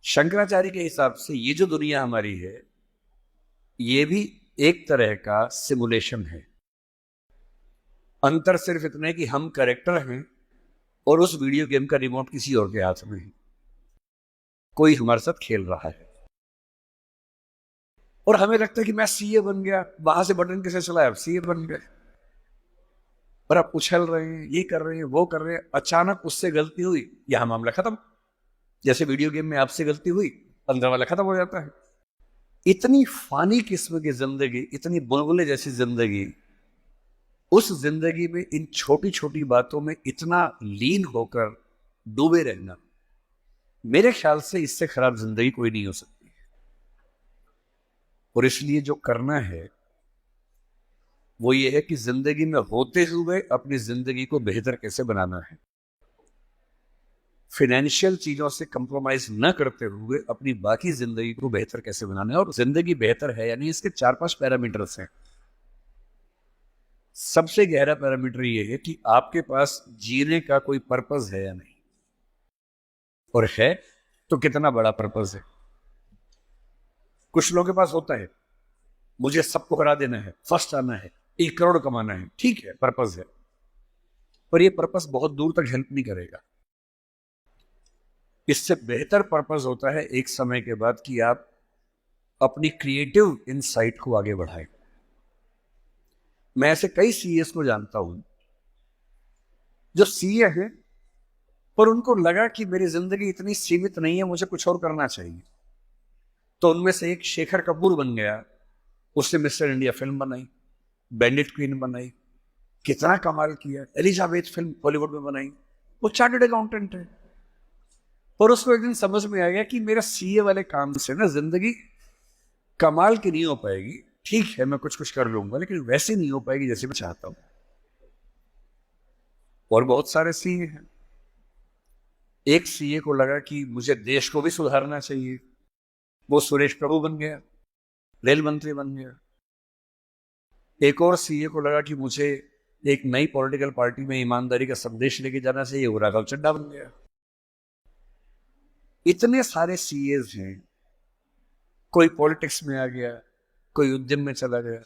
शंकराचार्य के हिसाब से ये जो दुनिया हमारी है, ये भी एक तरह का सिमुलेशन है। अंतर सिर्फ इतना है कि हम कैरेक्टर हैं और उस वीडियो गेम का रिमोट किसी और के हाथ में है। कोई हमारे साथ खेल रहा है और हमें लगता है कि मैं सीए बन गया, वहां से बटन कैसे चलाया, अब सीए बन गए। पर आप उछल रहे हैं, ये कर रहे हैं, वो कर रहे हैं, अचानक उससे गलती हुई, यहां मामला खत्म। जैसे वीडियो गेम में आपसे गलती हुई, 15 वाला खत्म हो जाता है। इतनी फानी किस्म की जिंदगी, इतनी बुलबुले जैसी जिंदगी, उस जिंदगी में इन छोटी छोटी बातों में इतना लीन होकर डूबे रहना, मेरे ख्याल से इससे खराब जिंदगी कोई नहीं हो सकती। और इसलिए जो करना है वो ये है कि जिंदगी में होते हुए अपनी जिंदगी को बेहतर कैसे बनाना है। फाइनेंशियल चीजों से कंप्रोमाइज न करते हुए अपनी बाकी जिंदगी को बेहतर कैसे बनाना है। और जिंदगी बेहतर है यानी इसके 4-5 पैरामीटर्स हैं। सबसे गहरा पैरामीटर ये है कि आपके पास जीने का कोई पर्पस है या नहीं, और है तो कितना बड़ा पर्पस है। कुछ लोगों के पास होता है, मुझे सबको हरा देना है, फर्स्ट आना है, 1 करोड़ कमाना है, ठीक है, पर्पस है, पर यह पर्पस बहुत दूर तक हेल्प नहीं करेगा। इससे बेहतर पर्पस होता है एक समय के बाद कि आप अपनी क्रिएटिव इनसाइट को आगे बढ़ाएं। मैं ऐसे कई सीएस को जानता हूं जो सीए हैं, पर उनको लगा कि मेरी जिंदगी इतनी सीमित नहीं है, मुझे कुछ और करना चाहिए। तो उनमें से एक शेखर कपूर बन गया। उसने मिस्टर इंडिया फिल्म बनाई, बैंडिट क्वीन बनाई, कितना कमाल किया। एलिजाबेथ फिल्म हॉलीवुड में बनाई। वो चार्टर्ड अकाउंटेंट है, पर उसको एक दिन समझ में आ गया कि मेरा सीए वाले काम से ना जिंदगी कमाल की नहीं हो पाएगी। ठीक है, मैं कुछ कुछ कर लूंगा, लेकिन वैसे नहीं हो पाएगी जैसे मैं चाहता हूं। और बहुत सारे सीए हैं। एक सीए को लगा कि मुझे देश को भी सुधारना चाहिए, वो सुरेश प्रभु बन गया, रेल मंत्री बन गया। एक और सीए को लगा कि मुझे एक नई पॉलिटिकल पार्टी में ईमानदारी का संदेश लेके जाना चाहिए, वो राघव चड्ढा बन गया। इतने सारे सीएस हैं। कोई पॉलिटिक्स में आ गया, कोई उद्यम में चला गया।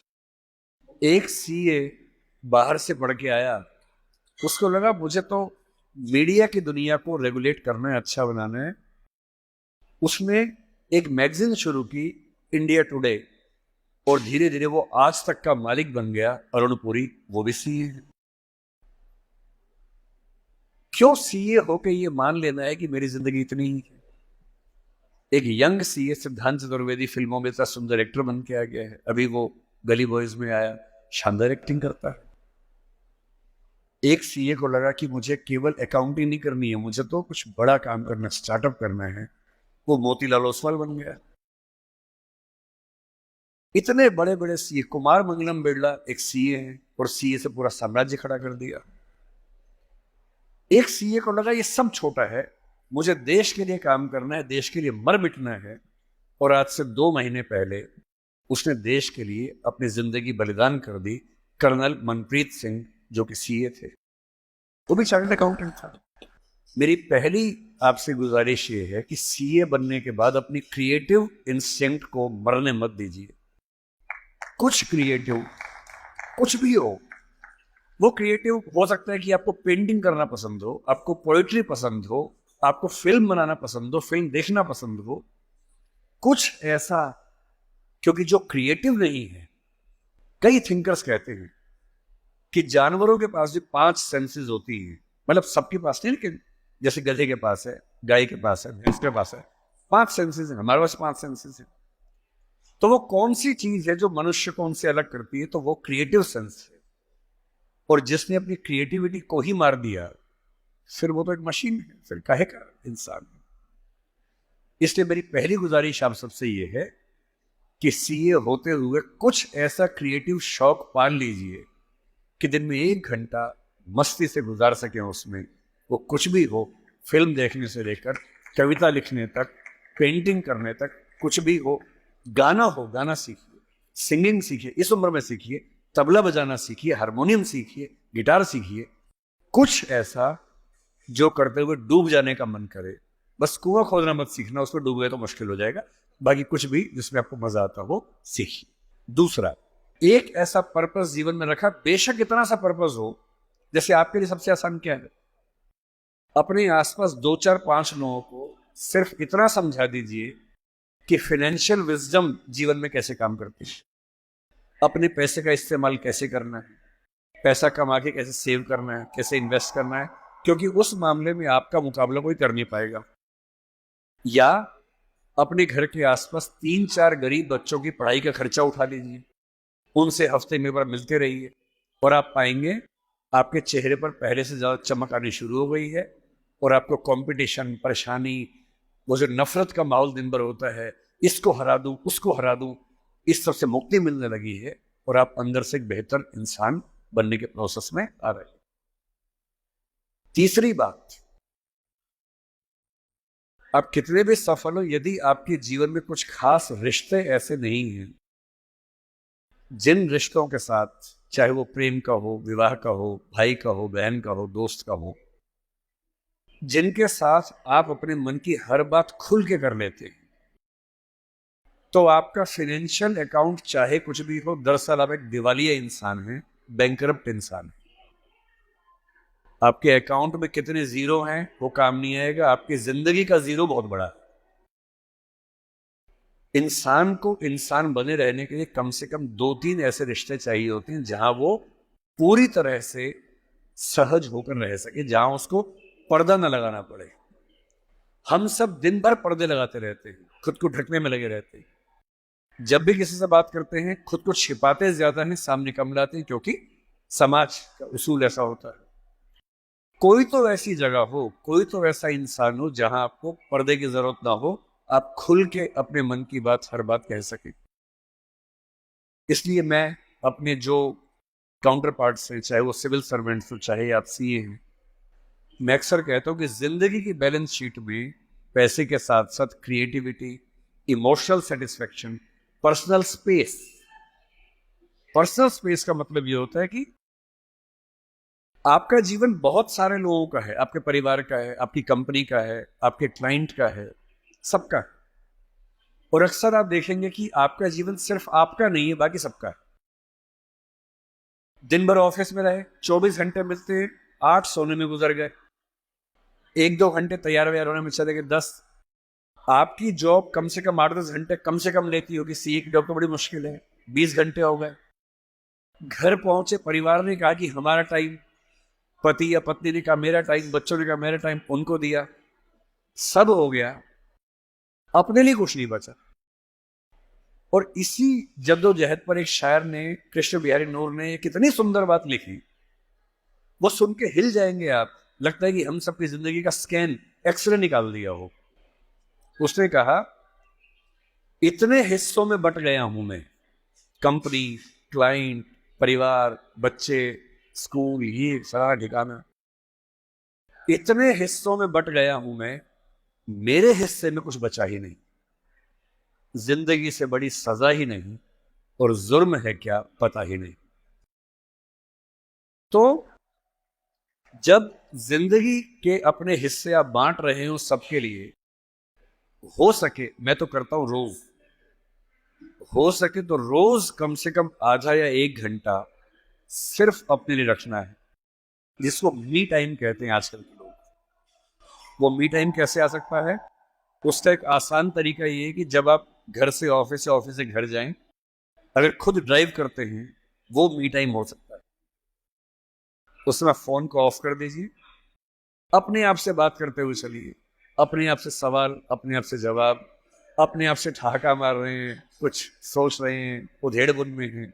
एक सीए बाहर से पढ़ के आया, उसको लगा मुझे तो मीडिया की दुनिया को रेगुलेट करना है, अच्छा बनाना है। उसने एक मैगजीन शुरू की, इंडिया टुडे, और धीरे धीरे वो आज तक का मालिक बन गया। अरुण पुरी, वो भी सीए है। क्यों सीए होके ये मान लेना है कि मेरी जिंदगी इतनी ही है। एक यंग सीए सिद्धांत चतुर्वेदी फिल्मों में इतना सुंदर एक्टर बन के आ गया है। अभी वो गली बॉयज में आया, शानदार एक्टिंग करता है। एक सीए को लगा कि मुझे केवल अकाउंटिंग नहीं करनी है, मुझे तो कुछ बड़ा काम करना, स्टार्टअप करना है, वो मोतीलाल ओसवाल बन गया। इतने बड़े बड़े सीए, कुमार मंगलम बिरला एक सीए है और सीए से पूरा साम्राज्य खड़ा कर दिया। एक सीए को लगा ये सब छोटा है, मुझे देश के लिए काम करना है, देश के लिए मर मिटना है। और आज से 2 महीने पहले उसने देश के लिए अपनी जिंदगी बलिदान कर दी। कर्नल मनप्रीत सिंह, जो कि सीए थे, वो भी चार्टर्ड अकाउंटेंट था। मेरी पहली आपसे गुजारिश ये है कि सीए बनने के बाद अपनी क्रिएटिव इंस्टिंक्ट को मरने मत दीजिए। कुछ क्रिएटिव, कुछ भी हो, वो क्रिएटिव हो सकता है कि आपको पेंटिंग करना पसंद हो, आपको पोएट्री पसंद हो, आपको फिल्म बनाना पसंद हो, फिल्म देखना पसंद हो, कुछ ऐसा। क्योंकि जो क्रिएटिव नहीं है, कई थिंकर्स कहते हैं कि जानवरों के पास जो 5 सेंसेस होती हैं, मतलब सबके पास नहीं, लेकिन जैसे गधे के पास है, गाय के पास है, भैंस के पास है, 5 सेंसेस हैं, हमारे पास 5 सेंसेस हैं। तो वो कौन सी चीज है जो मनुष्य को उनसे अलग करती है? तो वो क्रिएटिव सेंस है। और जिसने अपनी क्रिएटिविटी को ही मार दिया, फिर वो तो एक मशीन है, फिर काहे का इंसान है। इसलिए मेरी पहली गुजारिश आप सबसे ये है कि सीए होते हुए कुछ ऐसा क्रिएटिव शौक पाल लीजिए कि दिन में 1 घंटा मस्ती से गुजार सकें उसमें। वो कुछ भी हो, फिल्म देखने से लेकर कविता लिखने तक, पेंटिंग करने तक, कुछ भी हो। गाना हो, गाना सीखिए, सिंगिंग सीखिए, इस उम्र में सीखिए, तबला बजाना सीखिए, हारमोनियम सीखिए, गिटार सीखिए। कुछ ऐसा जो करते हुए डूब जाने का मन करे, बस कुआं खोदना मत सीखना, उसमें डूब गए तो मुश्किल हो जाएगा। बाकी कुछ भी जिसमें आपको मजा आता हो सीखिए। दूसरा, एक ऐसा पर्पस जीवन में रखा, बेशक इतना सा पर्पस हो, जैसे आपके लिए सबसे आसान क्या है, अपने आसपास 2 4 5 लोगों को सिर्फ इतना समझा दीजिए कि फाइनेंशियल विजडम जीवन में कैसे काम करती है, अपने पैसे का इस्तेमाल कैसे करना है, पैसा कमा के कैसे सेव करना है, कैसे इन्वेस्ट करना है, क्योंकि उस मामले में आपका मुकाबला कोई कर नहीं पाएगा। या अपने घर के आसपास 3 4 गरीब बच्चों की पढ़ाई का खर्चा उठा लीजिए, उनसे हफ्ते में बार मिलते रहिए, और आप पाएंगे आपके चेहरे पर पहले से ज्यादा चमक आनी शुरू हो गई है, और आपको कंपटीशन, परेशानी, वो जो नफरत का माहौल दिन भर होता है, इसको हरा दूं उसको हरा दूं, इस सब से मुक्ति मिलने लगी है, और आप अंदर से एक बेहतर इंसान बनने के प्रोसेस में आ रहे हैं। तीसरी बात, आप कितने भी सफल हो, यदि आपके जीवन में कुछ खास रिश्ते ऐसे नहीं हैं, जिन रिश्तों के साथ, चाहे वो प्रेम का हो, विवाह का हो, भाई का हो, बहन का हो, दोस्त का हो, जिनके साथ आप अपने मन की हर बात खुल के कर लेते हैं, तो आपका फाइनेंशियल अकाउंट चाहे कुछ भी हो, दरअसल आप एक दिवालिया इंसान हैं, बैंकरप्ट इंसान है। आपके अकाउंट में कितने जीरो हैं वो काम नहीं आएगा, आपकी जिंदगी का जीरो बहुत बड़ा है। इंसान को इंसान बने रहने के लिए कम से कम 2 3 ऐसे रिश्ते चाहिए होते हैं जहां वो पूरी तरह से सहज होकर रह सके, जहां उसको पर्दा न लगाना पड़े। हम सब दिन भर पर्दे लगाते रहते हैं, खुद को ढकने में लगे रहते हैं। जब भी किसी से बात करते हैं खुद को छिपाते ज्यादा हैं, सामने कम लाते हैं, क्योंकि समाज का उसूल ऐसा होता है। कोई तो ऐसी जगह हो, कोई तो ऐसा इंसान हो जहां आपको पर्दे की जरूरत ना हो, आप खुल के अपने मन की बात, हर बात कह सके। इसलिए मैं अपने जो काउंटर पार्ट्स हैं, चाहे वो सिविल सर्वेंट्स हो, चाहे आप सीए हैं, मैं अक्सर कहता हूं कि जिंदगी की बैलेंस शीट में पैसे के साथ साथ creativity, emotional satisfaction, personal space. Personal space का मतलब यह होता है कि आपका जीवन बहुत सारे लोगों का है, आपके परिवार का है, आपकी कंपनी का है, आपके क्लाइंट का है, सबका है। और अक्सर आप देखेंगे कि आपका जीवन सिर्फ आपका नहीं है, बाकी सबका है। दिन भर ऑफिस में रहे, 24 घंटे मिलते हैं, 8 सोने में गुजर गए, 1 2 घंटे तैयार व्यार होने में चले गए 10। आपकी जॉब कम से कम 8 10 घंटे कम से कम लेती होगी, सीए की जॉब तो बड़ी मुश्किल है, 20 घंटे हो गए। घर पहुंचे, परिवार ने कहा कि हमारा टाइम, पति या पत्नी ने कहा मेरा टाइम, बच्चों ने कहा मेरा टाइम, उनको दिया, सब हो गया, अपने लिए कुछ नहीं बचा। और इसी जद्दोजहद पर एक शायर ने, कृष्ण बिहारी नूर ने, कितनी सुंदर बात लिखी, वो सुन के हिल जाएंगे आप। लगता है कि हम सबकी जिंदगी का स्कैन, एक्सरे निकाल दिया हो। उसने कहा, इतने हिस्सों में बट गया हूं मैं, कंपनी, क्लाइंट, परिवार, बच्चे, स्कूल, ये सारा ठिकाना, इतने हिस्सों में बट गया हूं मैं, मेरे हिस्से में कुछ बचा ही नहीं। जिंदगी से बड़ी सजा ही नहीं, और जुर्म है क्या पता ही नहीं। तो जब जिंदगी के अपने हिस्से आप बांट रहे हो सबके लिए, हो सके, मैं तो करता हूं रोज, हो सके तो रोज कम से कम आधा या 1 घंटा सिर्फ अपने लिए रखना है, जिसको मी टाइम कहते हैं आजकल के लोग। वो मी टाइम कैसे आ सकता है? उसका एक आसान तरीका ये है कि जब आप घर से ऑफिस या ऑफिस से घर जाएं, अगर खुद ड्राइव करते हैं, वो मी टाइम हो सकता है। उसमें फोन को ऑफ कर दीजिए, अपने आप से बात करते हुए चलिए, अपने आप से सवाल, अपने आप से जवाब, अपने आप से ठहाका मार रहे हैं, कुछ सोच रहे हैं, उधेड़-बुन में हैं।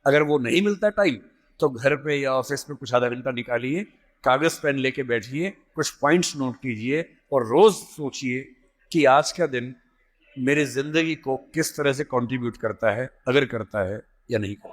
अगर वो नहीं मिलता टाइम, तो घर पे या ऑफिस में कुछ आधा घंटा निकालिए, कागज पेन लेके बैठिए, कुछ पॉइंट्स नोट कीजिए, और रोज सोचिए कि आज का दिन मेरी जिंदगी को किस तरह से कंट्रीब्यूट करता है, अगर करता है या नहीं करता।